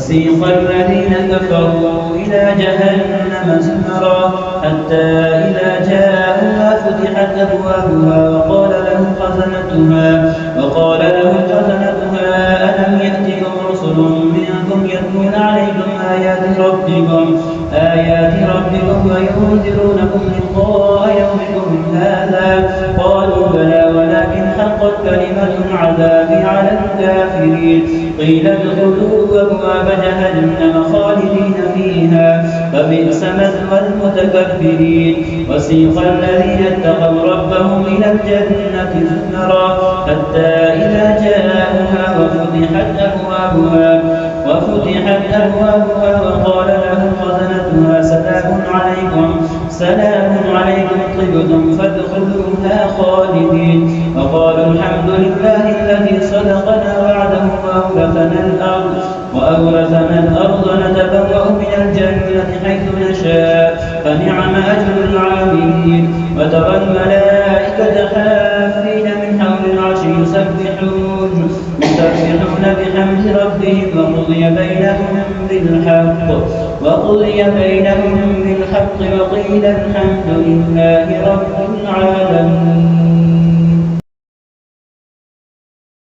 وسيق الذين كفروا إلى جهنم زمرا حتى إذا جاءوها فتحت أبوابها وقال لهم خزنتها ألم يأتكم رسل منكم يتلون عليكم آيات ربكم وينذرونكم لقاء يومكم هذا قالوا بلى ولكن حقت كلمة العذاب على الكافرين قيل ادخلوا أبواب جهنم خالدين فيها فبئس مثوى المتكبرين وسيق الذين اتقوا ربهم إلى الجنة زمرا حتى إذا جاءوها وفتحت أبوابها وقال لهم خزنتها سلام عليكم طبتم فادخلوها خالدين وقالوا الحمد لله الذي صدقنا وعده وأورثنا الأرض نتبوأ من الجنة حيث نشاء فنعم أجر العاملين وترى الملائكة حافين من حول العرش يسبحون بحمد ربهم وقضي بينهم بالحق وقيل الحمد لله رب العالمين.